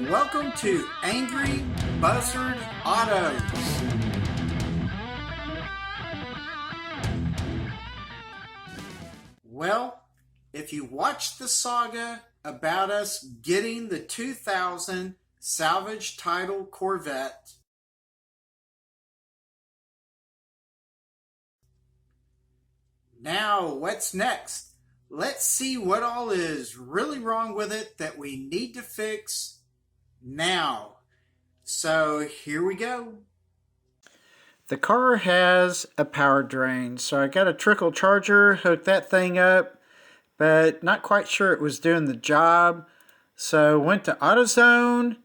and welcome to Angry Buzzard Autos. Well, if you watched the saga about us getting the 2000 Salvage title Corvette, now what's next? Let's see what all is really wrong with it that we need to fix now. So here we go. The car has a power drain, so I got a trickle charger, hooked that thing up, but not quite sure it was doing the job. So went to AutoZone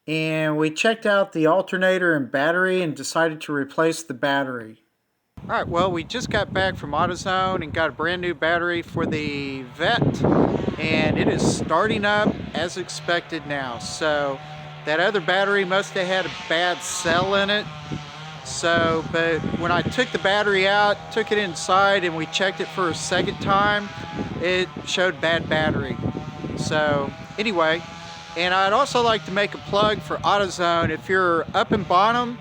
and we checked out the alternator and battery and decided to replace the battery. Alright, well, we just got back from AutoZone and got a brand new battery for the Vette, and it is starting up as expected now. So that other battery must have had a bad cell in it. So, but when I took the battery out, took it inside, and we checked it for a second time, it showed bad battery. So anyway, and I'd also like to make a plug for AutoZone. If you're up in Bonham,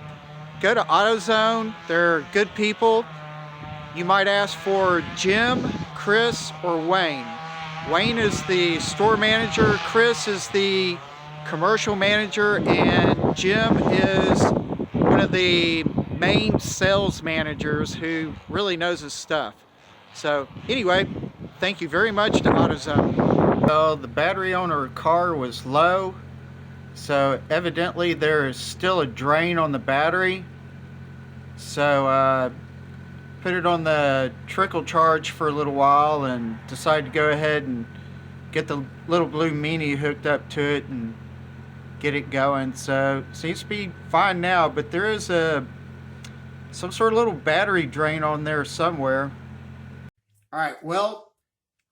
go to AutoZone. They're good people. You might ask for Jim, Chris, or Wayne. Wayne is the store manager, Chris is the commercial manager, and Jim is one of the main sales managers who really knows his stuff. So anyway, thank you very much to AutoZone. Well, the battery on our car was low, so evidently there is still a drain on the battery. So put it on the trickle charge for a little while and decided to go ahead and get the little blue Mini hooked up to it and get it going. So it seems to be fine now, but there is some sort of little battery drain on there somewhere. Alright, well,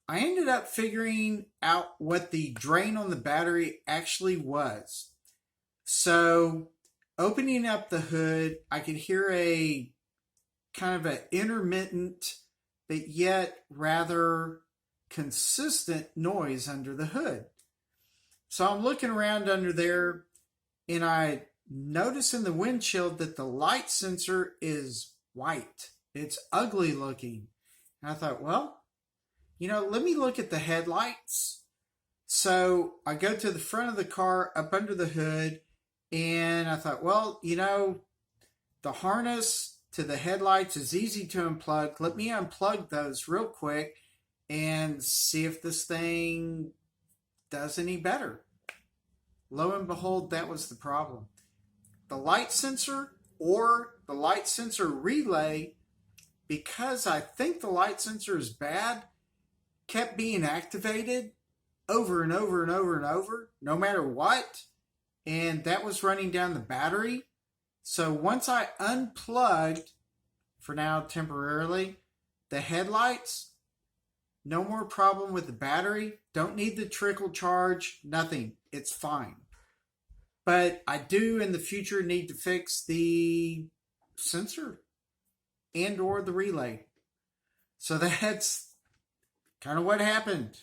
I ended up figuring out what the drain on the battery actually was. So opening up the hood, I could hear a kind of an intermittent but yet rather consistent noise under the hood. So I'm looking around under there and I notice in the windshield that the light sensor is white. It's ugly looking. And I thought, well, let me look at the headlights. So I go to the front of the car up under the hood, and I thought, well, the harness to the headlights is easy to unplug. Let me unplug those real quick and see if this thing does any better. Lo and behold, that was the problem. The light sensor or the light sensor relay, because I think the light sensor is bad, kept being activated over and over and over and over, no matter what. And that was running down the battery. So once I unplugged, for now temporarily, the headlights, no more problem with the battery. Don't need the trickle charge, nothing. It's fine. But I do in the future need to fix the sensor and or the relay. So that's kind of what happened.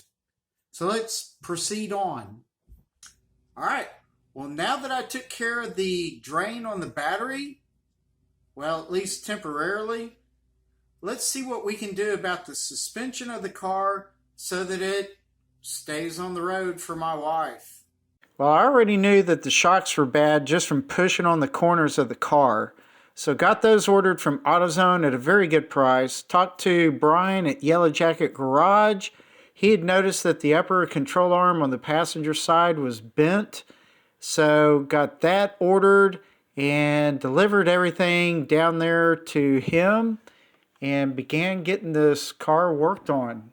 So let's proceed on. All right. Well, now that I took care of the drain on the battery, well, at least temporarily, let's see what we can do about the suspension of the car so that it stays on the road for my wife. Well, I already knew that the shocks were bad just from pushing on the corners of the car. So got those ordered from AutoZone at a very good price. Talked to Brian at Yellow Jacket Garage. He had noticed that the upper control arm on the passenger side was bent. So got that ordered and delivered everything down there to him and began getting this car worked on.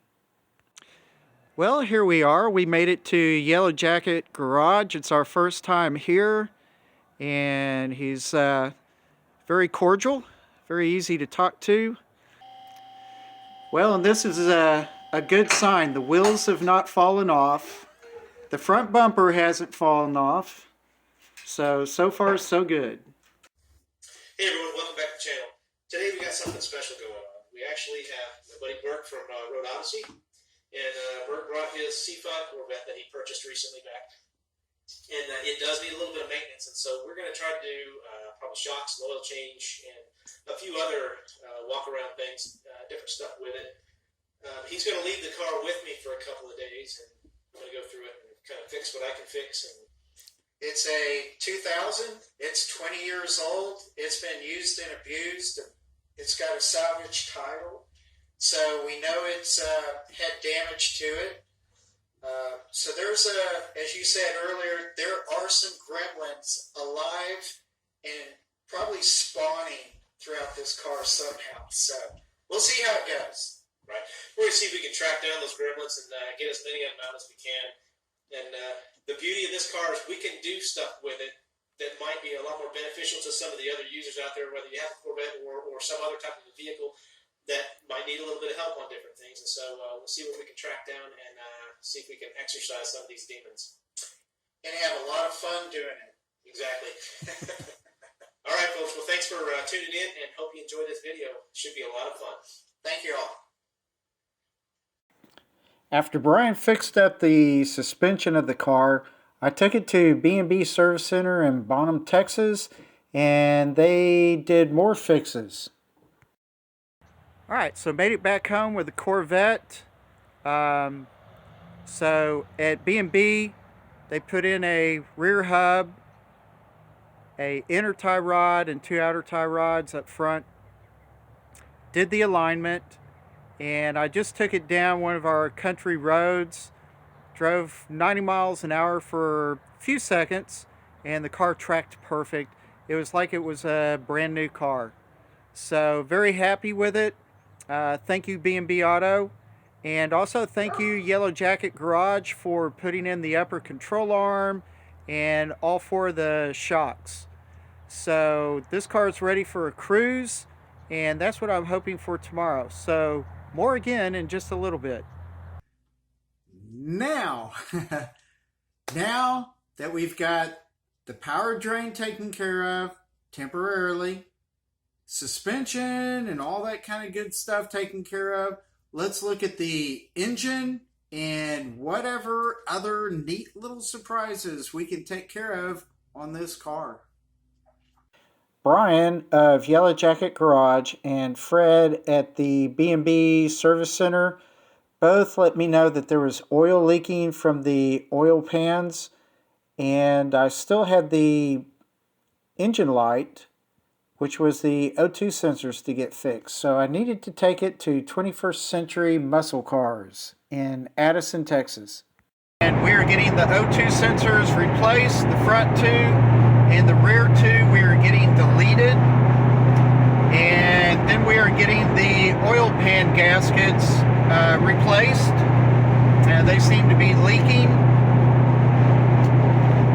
Well, here we are. We made it to Yellow Jacket Garage. It's our first time here, and he's very cordial, very easy to talk to. Well, and this is a good sign. The wheels have not fallen off. The front bumper hasn't fallen off. So far, so good. Hey everyone, welcome back to the channel. Today we got something special going on. We actually have my buddy Burke from Road Odyssey, and Burke brought his C5 Corvette that he purchased recently back. and it does need a little bit of maintenance. And so we're going to try to do probably shocks, an oil change, and a few other walk-around things, different stuff with it. He's going to leave the car with me for a couple of days, and I'm going to go through it and kind of fix what I can fix. And it's a 2000. It's 20 years old. It's been used and abused. It's got a salvage title, so we know it's had damage to it. So there's as you said earlier, there are some gremlins alive and probably spawning throughout this car somehow. So we'll see how it goes. Right, we're going to see if we can track down those gremlins and get as many of them out as we can. And the beauty of this car is we can do stuff with it that might be a lot more beneficial to some of the other users out there, whether you have a Corvette or some other type of a vehicle that might need a little bit of help on different things. And so we'll see what we can track down and see if we can exercise some of these demons. And have a lot of fun doing it. Exactly. All right, folks. Well, thanks for tuning in, and hope you enjoyed this video. It should be a lot of fun. Thank you all. After Brian fixed up the suspension of the car, I took it to B&B Service Center in Bonham, Texas, and they did more fixes. Alright, so made it back home with the Corvette. So at B&B, they put in a rear hub, a inner tie rod, and 2 outer tie rods up front. Did the alignment, and I just took it down one of our country roads. Drove 90 miles an hour for a few seconds, and the car tracked perfect. It was like it was a brand new car. So very happy with it. Thank you B&B Auto, and also thank you Yellow Jacket Garage for putting in the upper control arm and all 4 of the shocks. So this car is ready for a cruise, and that's what I'm hoping for tomorrow. So more again in just a little bit. Now, now that we've got the power drain taken care of temporarily, suspension and all that kind of good stuff taken care of, let's look at the engine and whatever other neat little surprises we can take care of on this car. Brian of Yellow Jacket Garage and Fred at the B&B Service Center both let me know that there was oil leaking from the oil pans, and I still had the engine light, which was the O2 sensors, to get fixed. So I needed to take it to 21st Century Muscle Cars in Addison, Texas. And we are getting the O2 sensors replaced, the front 2 and the rear 2 we are getting deleted. And then we are getting the oil pan gaskets replaced. They seem to be leaking.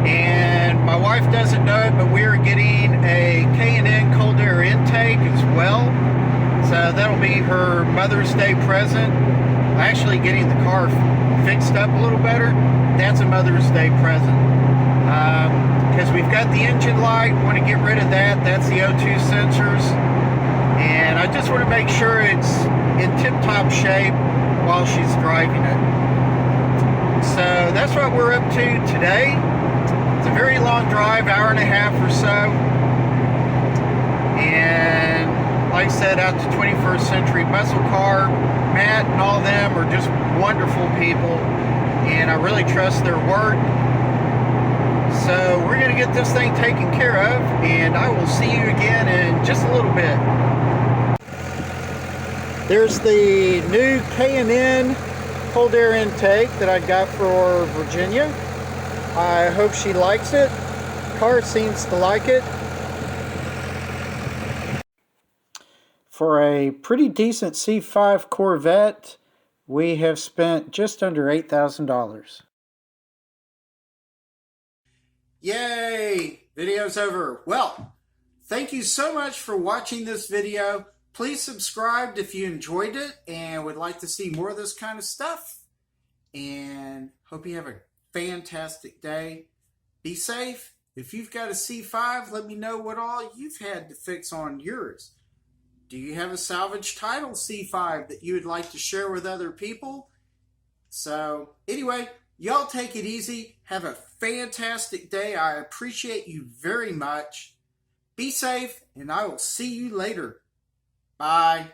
And my wife doesn't know it, but we are getting a K&N cold air intake as well. So that'll be her Mother's Day present. Actually getting the car fixed up a little better, that's a Mother's Day present. Because we've got the engine light, want to get rid of that. That's the O2 sensors. And I just want to make sure it's in tip-top shape while she's driving it. So that's what we're up to today. It's a very long drive, hour and a half or so. And like I said, out to 21st Century Muscle Car. Matt and all them are just wonderful people, and I really trust their work. So we're going to get this thing taken care of, and I will see you again in just a little bit. There's the new K&N cold air intake that I got for Virginia. I hope she likes it. Car seems to like it. For a pretty decent C5 Corvette, we have spent just under $8,000. Yay! Video's over. Well, thank you so much for watching this video. Please subscribe if you enjoyed it and would like to see more of this kind of stuff. And hope you have a fantastic day. Be safe. If you've got a C5, let me know what all you've had to fix on yours. Do you have a salvage title C5 that you would like to share with other people? So anyway, Y'all take it easy. Have a fantastic day. I appreciate you very much. Be safe, and I will see you later. Bye.